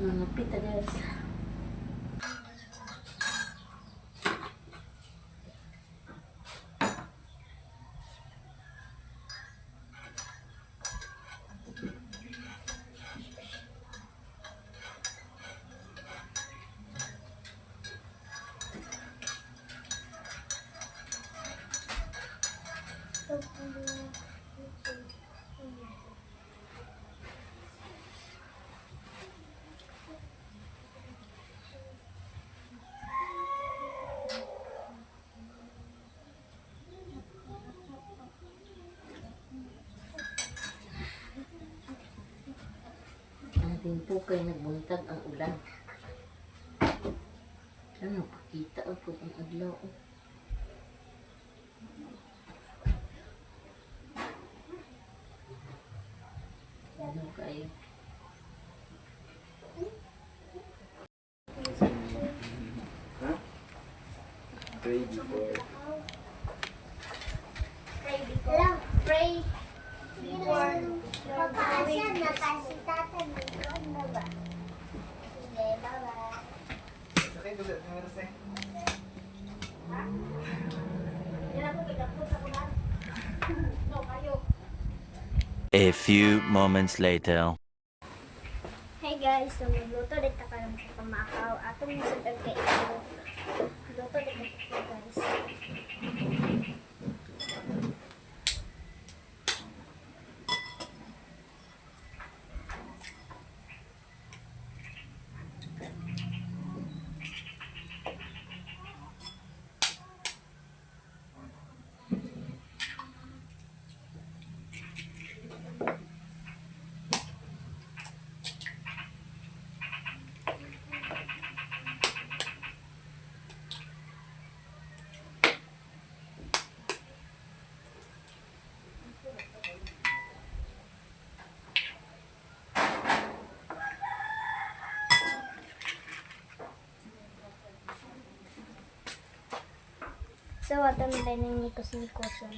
Malapit na guys. Ating po kayo nagbuntag ang ulan. Ano, pakita po ang adlaw. Ano kayo? Pray before. Pray before. Pray before. Pagkaasya na kasi tatan na ba? Sige, bye-bye. Okay, gulat na oras eh. A few moments later. Hey guys, so magluto dito ka lang sa pamakaw. Atong masagdag kay ito. Luto dito guys. So, ato nila nang nikos-nikoson.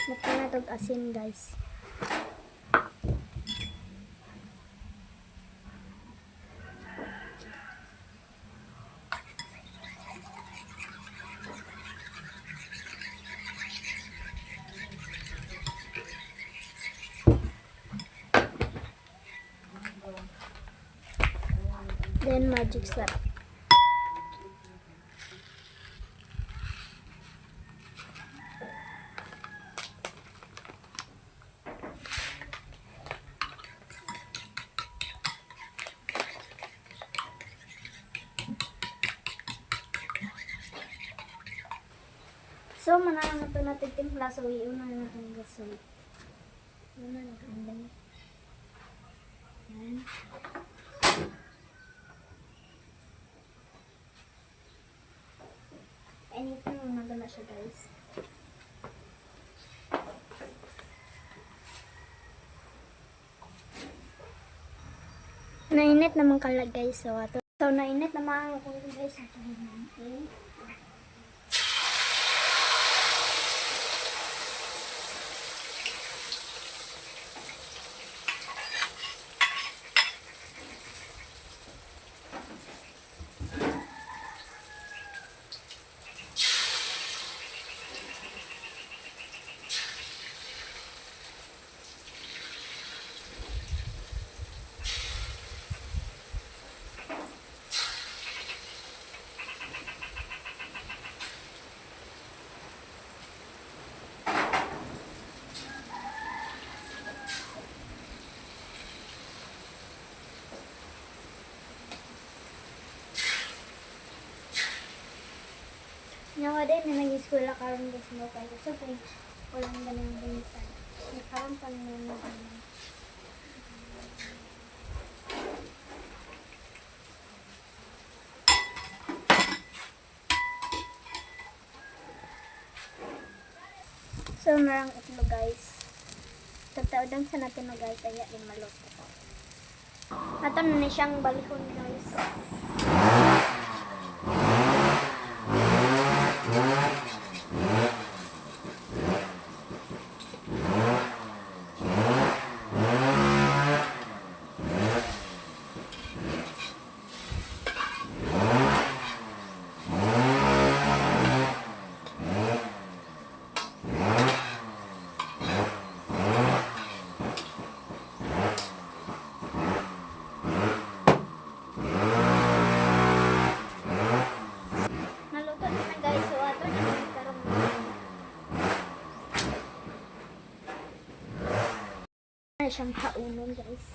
Mata na itong asin guys. Then magic slap. So, mananang na ito natin timpla. So, iuna na natin gasol. Iuna na natin. Yan. Anything mo na siya guys. Nainit naman kalag guys. So, nainit naman ako guys. Okay. Nawa din na nag-eskwela karon guys mo kayo. So, walang ganang binitan. Karon pa na ganun. So, narang itlog guys. Tagtaodang sa natin na guys, kaya din maluto. Ato na ni siyang balkon guys. Naluto na na guys. So ato na ni karong na siyang kaunon guys.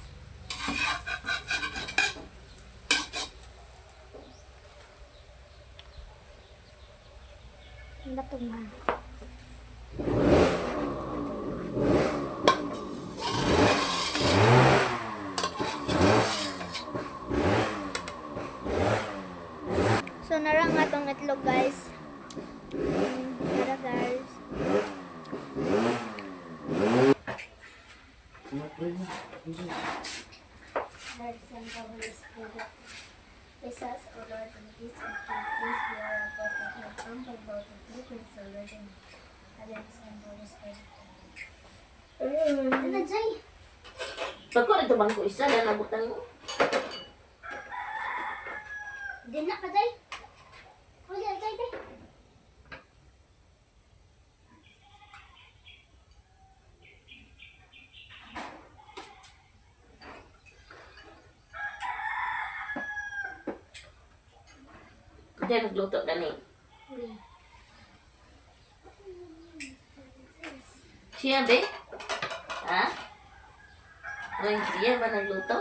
Ang latungan. So narang atong itlog guys. Tara guys. Lord, send the Holy Spirit. Bless us, O Lord, and peace and peace be our comfort and humble both of you, Prince of Lord, and Father, Son, Holy Spirit. Ano, Jay? Pagko ito bang ko isa na nabutan mo. Di na ka, Jay? Huli, Jay, Jay. Diyan nagluto gani. Huli. Siya be? Ha? Ay, siya ba nagluto?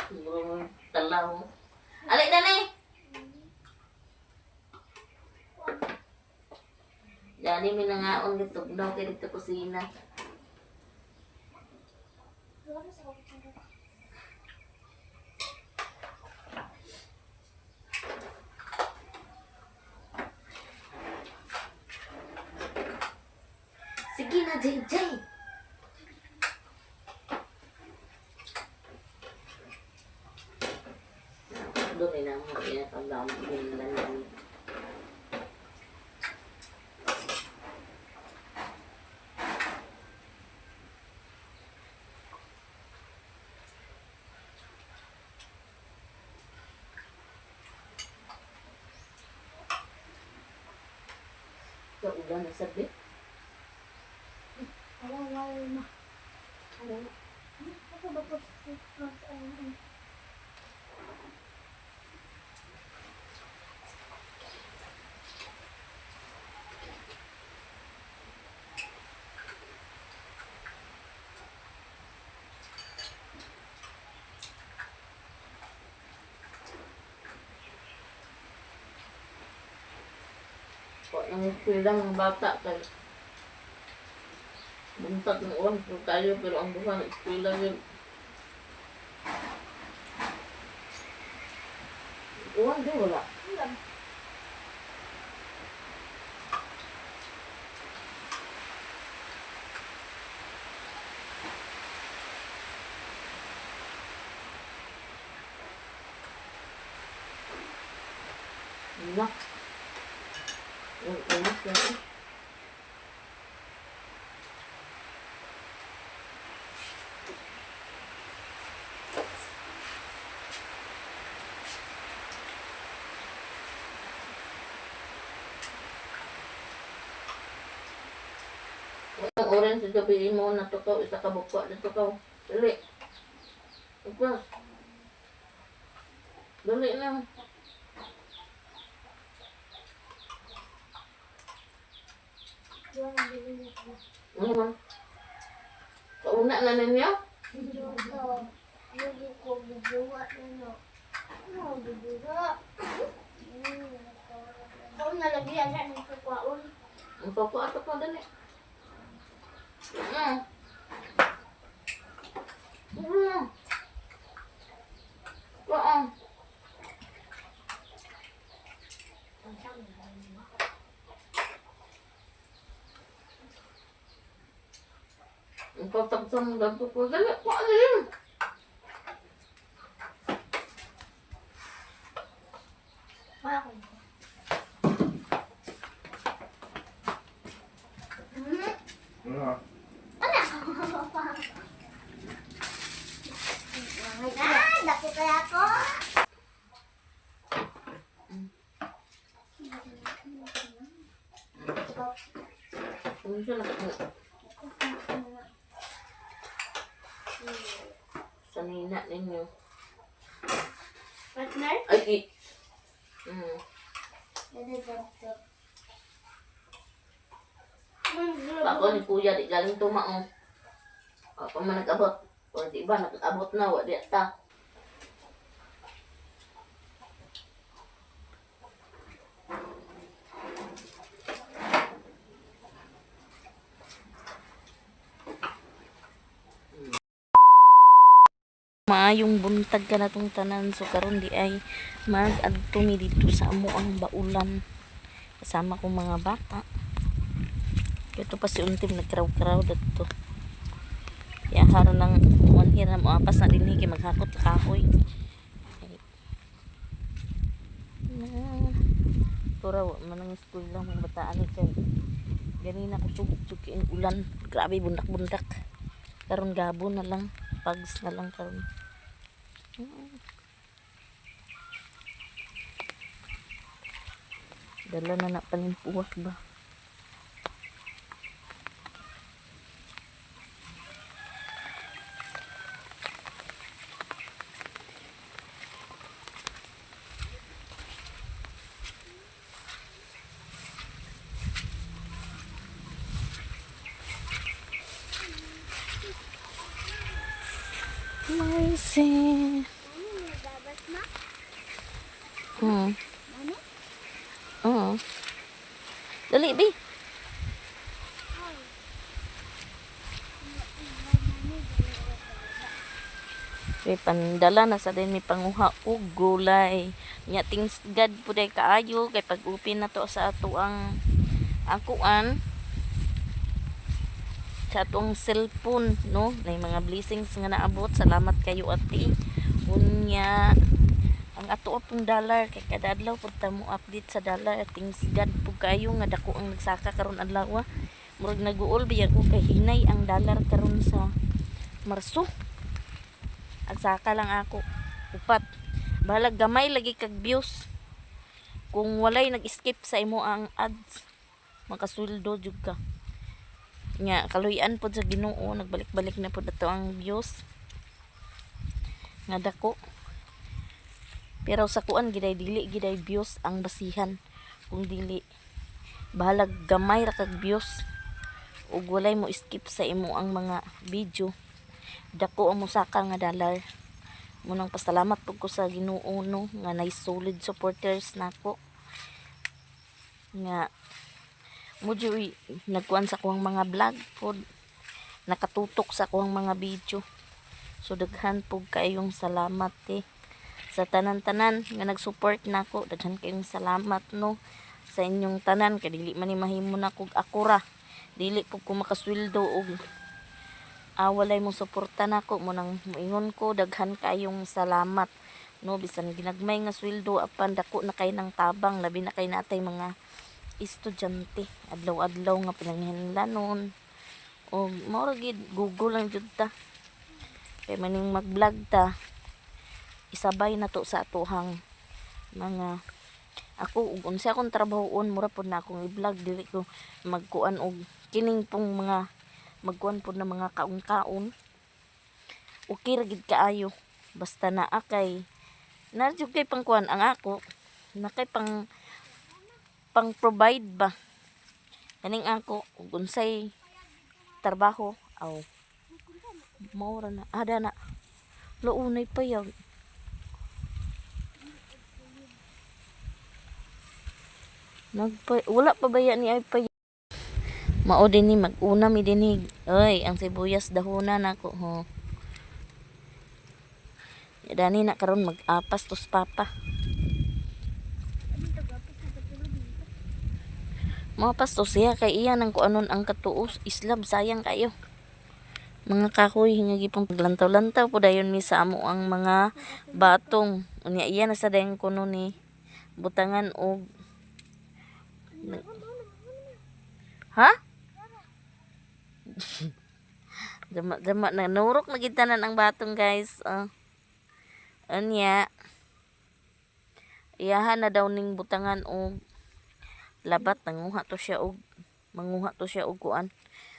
Siguro talaw. Alik na ni! Jadi minangaon dito. Daw kayo dito kusina. Wala ka sa kutsara. Sige na, JJ! Doon na mo. Pinatandaan mo. Pinatandaan mo. Ito, ulan na sabi. Alam, wala na. Alam. Ako ba po? Kung ang pilang ng bata kay buntag ng uwan po tayo pero ang buha ng eskwela yun. Uwan din wala. Nak. Yung umas na ito. Ang orange ito, piliin mo na tukaw, isa ka bukwa na tukaw. Dali. Uplas. Dali na. Ano man? Kauna na ninyo? Hindi ko bibuwa na no. Ano bibuwa? Ako nalagyan na ng kakwaon. Ang papa ato pa dali. Mm. Mm. Oo. Ikaw tapos mo ganito ko. Dali, ano yun? Ako. Ano? Dako kaya ako. Ano siya lang? Sa nina ninyo. Partner? Ay, Pwede dito. Bako ni kuya, di galing tumao. Ako man nag-abot. O di ba, nag-abot na, wadi ta. Maayong buntag ka na tong tanan, so karon di ay mag-adto mi dito sa amo ang baulan kasama kong mga bata. Ito pa si Untim nagkaraw-karaw dito. Kaya karon ng manhira mo apas na dinhi kay maghakot sa kahoy. Tura manang school lang mga bataan kay ganina ko sugod kay ulan. Grabe bundak-bundak. Karon gabo na lang, pags na lang karon. Dala na na palimpuwak ba? Amazing. Babas na? Hmm. Ano? Oo. Dali, bi. Kay pandala na sa din may panguha og gulay. Nya things God puday kaayo kay pag upin na to sa ato ang akuan sa atong cellphone, no? Nay mga blessings nga naabot. Salamat kayo ati. Unya ang ato pong dollar kay kada adlaw pud ta mo update sa dollar. Things God pud kayo nga dako ang nagsaka karon adlaw. Murag nag-uol biya ko kay hinay ang dollar karon sa Marso. Agsaka lang ako upat. Balag gamay lagi kag views. Kung walay nag-skip sa imo ang ads, makasweldo jud ka. Nya kaluyan pod sa Ginoo, nagbalik-balik na pod ato ang views. Nga dako. Pero sa kuan giday dili giday views ang basihan. Kung dili bahalag gamay ra kag views ug walay mo skip sa imo ang mga video, dako ang musaka nga dollar. Munang pasalamat pud ko sa Ginoo, no, nga nay solid supporters nako nga mojo nagkuan sa kuang mga vlog pod, nakatutok sa kuang mga video. So daghan pug kayong salamat sa tanan-tanan nga nag-support nako. Daghan kayong salamat, no, sa inyong tanan kay dili man ni mahimo na kog akura, dili pug ko makasweldo og walay mo suporta nako. Mo nang moingon ko daghan kayong salamat, no, bisan ginagmay nga sweldo apan dako na kay nang tabang, labi na kay natay mga estudyante adlaw-adlaw nga pinanghinlanon o mao gid Google lang jud ta kay maning mag-vlog ta isabay na to sa atohang mga ako ug unsa akong trabahoon mura pod na akong i-vlog, dili ko magkuan og kining pong mga magkuan pod na mga kaon-kaon. Okay ra gid kaayo basta naa kay na jud kay pangkuan ang ako na kay pang provide ba kaning ako ug unsay trabaho aw maura na ada na luunay pa yaw wala pa baya ni ay pa mao din ni mag-una mi dinig oy ang sibuyas dahonan nako ho dani na karon mag-apas tos papa. Mga pasto siya kay iya nang kuanon ang katuos Islam sayang kayo. Mga kahoy nga gipang paglantaw-lantaw po dayon mi sa amo ang mga batong. Unya iya na sa dayon kuno ni butangan og ha? Dama na nurok na gid tanan ang batong guys. Unya iyahan na daw ning butangan og labat manguha to siya og kuan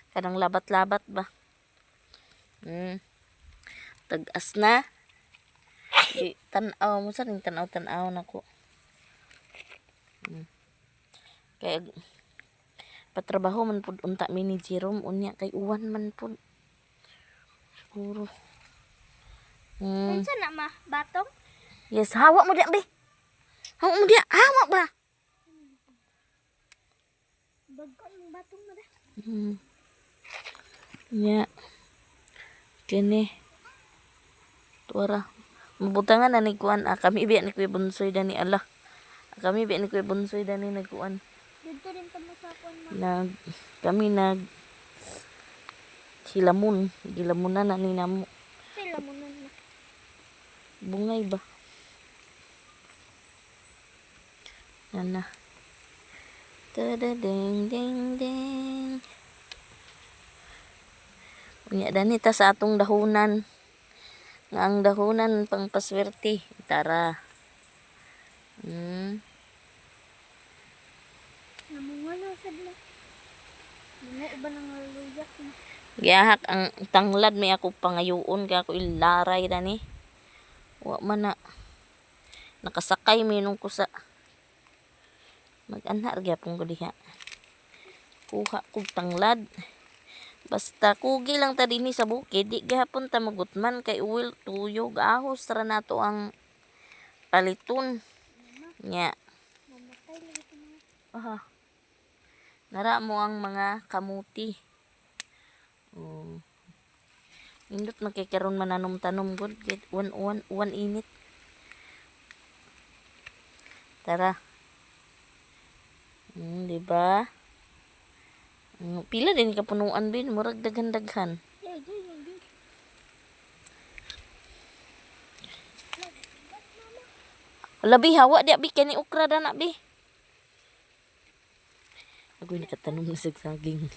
kanang labat-labat ba. Tag-as na. Di tan-aw mo sa ning tan-aw nako. Kay patrabaho man pud unta mi ni Jerome unya kay uwan man pud. Siguro. Unsa na ma? Batong? Yes, hawa mo diya be. Hawa mo diya, hawa ba? Bago ang batong na. Nya. Kini. Tuara. Mabutangan na ni kuan. Kami biya ni Kuya Bunsoy dani ala. Kami biya ni Kuya Bunsoy dani nagkuan. Dito din tamo sa kuan ma. Kami hilamon. Gilamunan na ni namo. Sila mo na. Bungay ba? Nana. Tada ding ding ding. Unya dani ta sa atong dahonan. Nga ang dahonan pang paswerte. Tara. Namungano sad na. Dili iba nang luyak na. Gihak ang tanglad may ako pangayoon kaya ako ilaray dani. Wa man na. Nakasakay minong ko sa mag-anar gyapon ko diha. Kuha kog tanglad. Basta kugi lang ta dinhi sa bukid, di gihapon ta magutman kay uwil tuyog ahos ra nato ang paliton. Nya. Mamatay lagi ito mga. Aha. Nara mo ang mga kamuti. Indot makikaroon mananom-tanom gud kay one init. Tara. Di ba? Pila din kapunuan bin, murag daghan-daghan. Labi hawa di abi kani ukra dana bi. Ako nakatanong na sa saging.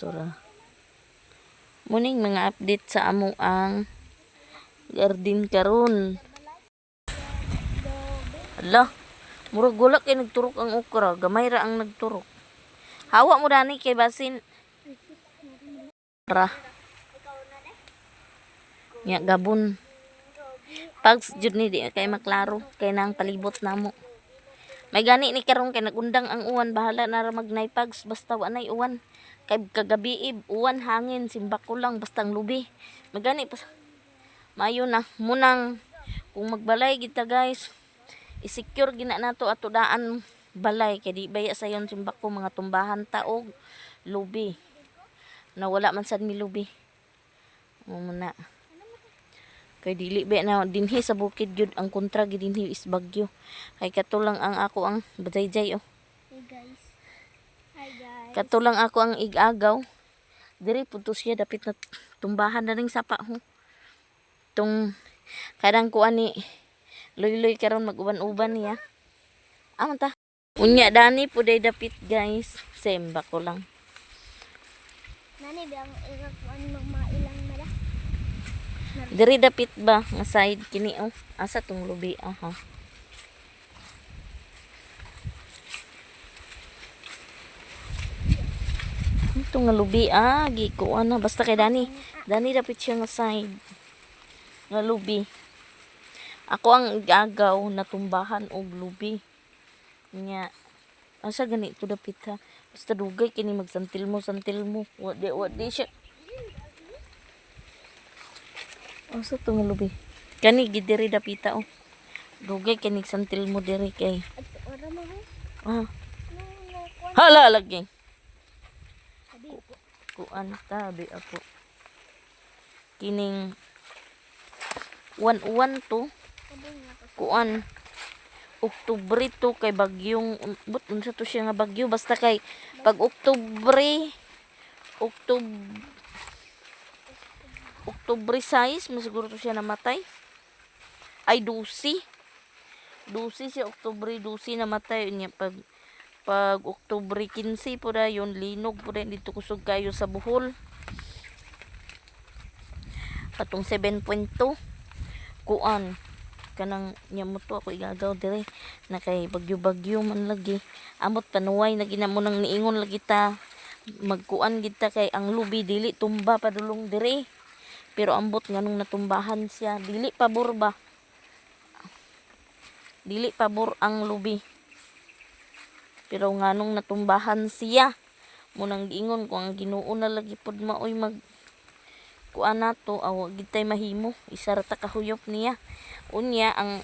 Tora. Muning mga update sa amo ang garden karon. Ala, murag gulak kay nagturok ang okra, gamay ra ang nagturok. Hawa mo dani kay basin. Ra. Nya gabon. Pags jud ni di kay maklaro kay nang palibot namo. May gani ni karon kay nagundang ang uwan bahala na ra magnay pags basta wa nay uwan. Kay kagabi uwan hangin simbak ko lang basta ang lubi. Magani pa mayo na munang kung magbalay kita guys. I-secure gina nato ato daan balay kay di baya sayon simbak ko mga tumbahan taog lubi. Nawala man sad mi lubi. Muna. Kay dili ba na dinhi sa bukid gyud ang kontra gid dinhi is bagyo. Kay katulang ang ako ang badayjay oh. Hey guys. Hi guys. Katulang ako ang igagaw. Diri pudto siya dapit na tumbahan na ring sapa ho. Tung kadang ko ani loy-loy karon mag-uban-uban niya. Amon ta. Unya dani puday dapit guys. Semba ko lang. Nani bang irak kuan magmailang mala. Diri dapit ba nga side kini oh. Asa tong lubi aha. Ito nga lubi gikuan na basta kay Dani dapit siya nga side nga lubi. Ako ang gagaw na tumbahan og lubi. Nya asa gani to dapit ha. Basta dugay kini magsantil mo. Wa di siya. Asa to nga lubi? Kani gid diri dapita oh. Dugay kini santil mo diri kay. Ora mo ho. Ah, No kuan. hala lagi. Sabi ko. Kuan tabi ako. Kining uwan to. Sabi nga to. Kuan Oktubre to kay bagyong but unsa to siya nga bagyo basta kay pag Oktubre 6 masiguro to siya namatay. Ay 12 siya Oktubre 12 namatay niya pag Oktubre 15 po da yun linog po da dito kusog kayo sa Bohol. Katong 7.2 kuan kanang nya mo to ako igagaw dire na kay bagyo man lagi amot panuway na ginamo nang niingon lagi ta magkuan kita kay ang lubi dili tumba padulong dire pero ambot nganong natumbahan siya dili pabor ang lubi pero nganong natumbahan siya mo nang giingon ko ang Ginoo na lagi pod maoy mag kuan nato aw gitay mahimo isa ra ta kahuyop niya unya ang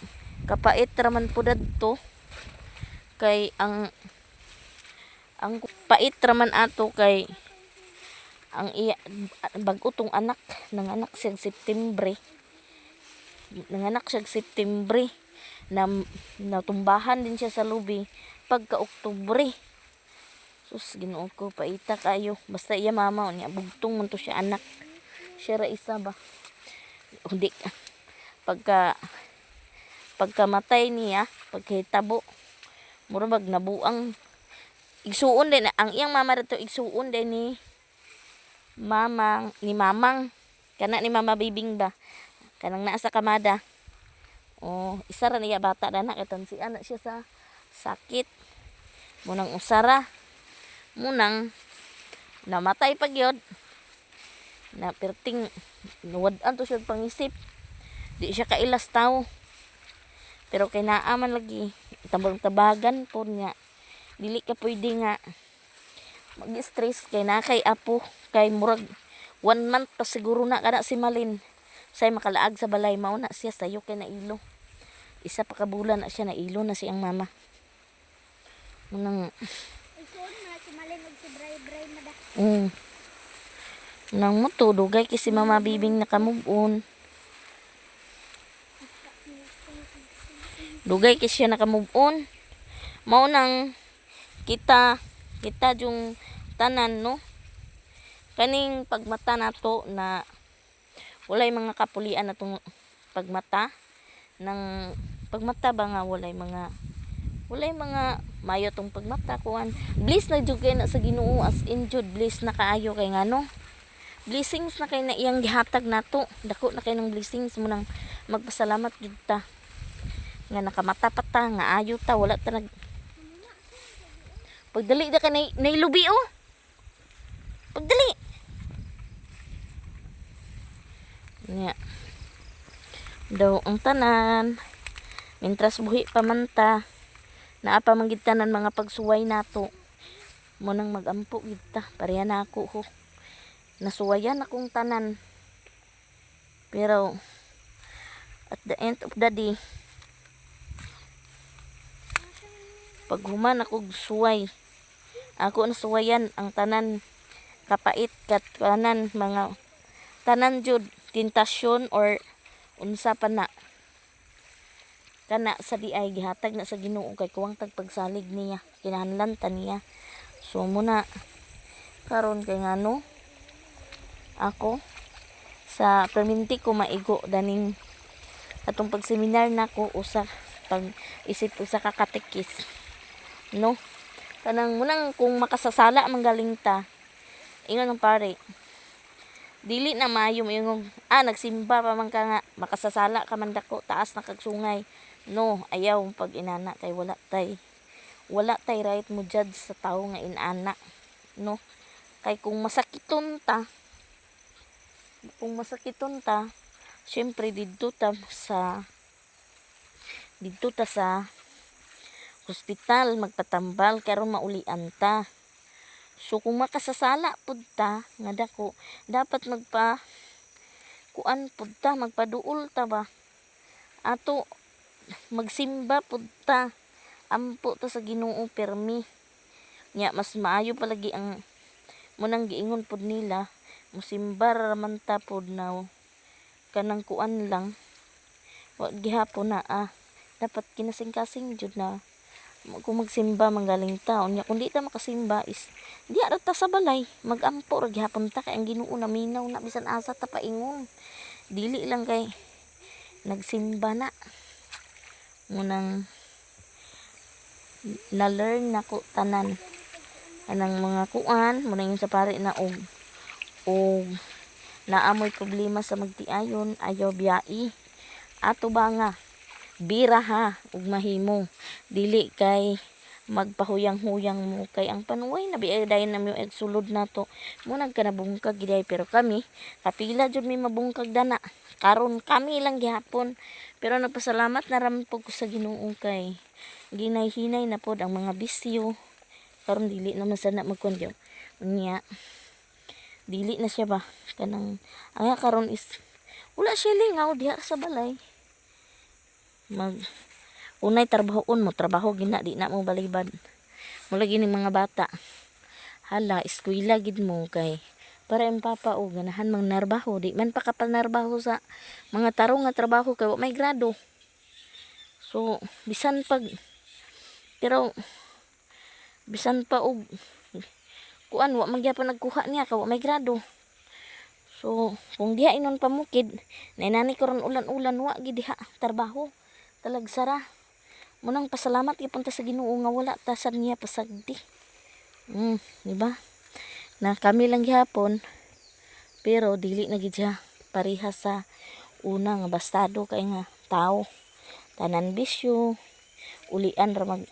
kapait raman po dadto kay ang pait raman ato kay ang iya bag-o tong anak nanganak siya September na natumbahan din siya sa lubi pagka Oktubre. Sus Ginoo ko paita kayo basta iya mama unya bugtong man to siya anak siya ra isa ba hindi pagkamatay niya pagkahitabo mura bag nabuang igsuon din ang iyang mama dito igsuon din ni mamang kana ni mama bibing ba kanang naa sa kamada isa ra niya bata dana katan si anak siya sa sakit munang usara munang namatay pag yun na perting nuwad-an to siya pangisip di siya kailas tao pero kay naaman lagi tabang-tabagan po niya dili ka pwede nga mag-stress kay na kay apo kay murag 1 month pa siguro na kana si Malin say makalaag sa balay mauna siya sayo kay nailo isa pa ka bulan na siya nailo na siyang mama munang Isuon na si Malin og si Bray mada. nang mo to dugay kay si mama bibing nakamove-on dugay kay siya nakamove-on mao nang kita yung tanan no kaning pagmata nato na walay mga kapulian natong pagmata ng pagmata ba nga walay mga mayo tong pagmata kuan bliss na jud kay na sa Ginoo as in jud bliss na kaayo kay ngano blessings na kay na iyang gihatag nato dako na kay ng blessings mo nang magpasalamat jud ta nga nakamata pa ta nga ayo ta wala ta nag pagdali da ka nailubi pagdali nya daw ang tanan mintras buhi pa man ta naa pa man gid tanan mga pagsuway nato mo nang magampo gid ta pareha na ako ho nasuwayan akong tanan pero at the end of the day pag human ako suway ako nasuwayan ang tanan kapait kat tanan mga tanan jud tentasyon or unsa pa na kana sa diay gihatag na sa Ginoo kay kuwang tagpagsalig niya kinahanglan ta niya so muna karon kay ngano ako sa perminti ko maigo daning atong pagseminar nako usa pag isip usa ka katekis no kanang munang kung makasasala manggaling ta ingon ng pare dili na maayo ingong nagsimba pa man ka nga makasasala ka man dako taas na kagsungay no ayaw pag inana kay wala tay right mo judge sa tao nga inana no kay kung masakiton ta syempre didto ta sa hospital magpatambal karon maulian ta so kung makasasala pud ta nga dako dapat magpaduol ta ba ato magsimba pud ta ampo ta sa Ginoo permi nya mas maayo palagi ang munang giingon pud nila musimba raman ta pud na kanang kuan lang wa gihapon na dapat kinasing-kasing jud na kung magsimba manggaling taon nya kung di ta makasimba is di ara ta sa balay magampo ra gihapon ta kay ang Ginoo na minaw na bisan asa ta paingon dili lang kay nagsimba na munang na-learn na ko tanan anang mga kuan muna yung sa pare na og naamoy problema sa magtiayon ayaw biyai ato ba nga bira ha ug mahimo dili kay magpahuyang-huyang mo kay ang panuway na biaday na mo sulod nato mo nagkanabungkag giday pero kami kapila jud mi mabungkag dana karon kami lang gihapon pero nagpasalamat na ram pug ko sa Ginoo kay ginay-hinay na pod ang mga bisyo karon dili naman sana magkundyo nya dili na siya ba kanang ang karon is wala siya lingaw diha sa balay mag unay trabahoon mo trabaho gina di na mo balibad mo lagi ning mga bata hala eskwela gid mo kay para ang papa o ganahan mang narbaho di man pa kapal narbaho sa mga tarong nga trabaho kay wa may grado so bisan pag pero bisan pa og kuan wa magyapon nagkuha niya kay wa may grado so kung diha inon pamukid nainani karon ulan-ulan wa gid diha trabaho talagsara munang pasalamat gyapon ta sa Ginoo nga wala ta sad niya pasagdi di ba na kami lang gihapon pero dili na gid siya pareha sa una nga bastado kay nga tao tanan bisyo ulian ra mag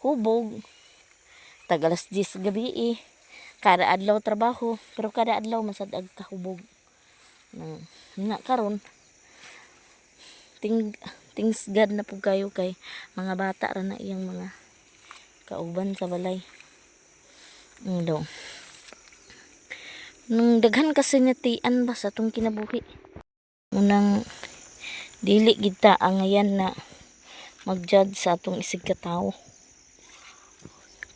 hubog tag alas 10 gabi kada adlaw trabaho pero kada adlaw masad ag kahubog nga karon things God na pug kayo kay mga bata ra na iyang mga kauban sa balay daw nung daghan kasi natian ba sa tong kinabuhi munang dili gid ta ang ngayan na mag-judge sa atong isig ka tawo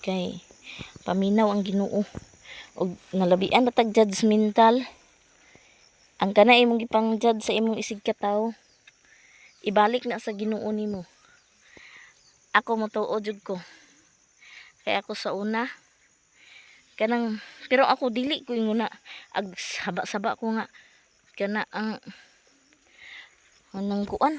kay paminaw ang Ginoo og nalabian batag judgmental ang kana imong gipang judge sa imong isig ka tawo ibalik na sa Ginoo nimo ako motuo jud ko kay ako sa una kanang pero ako dili ko inguna ag saba-saba ko nga kana ang kuan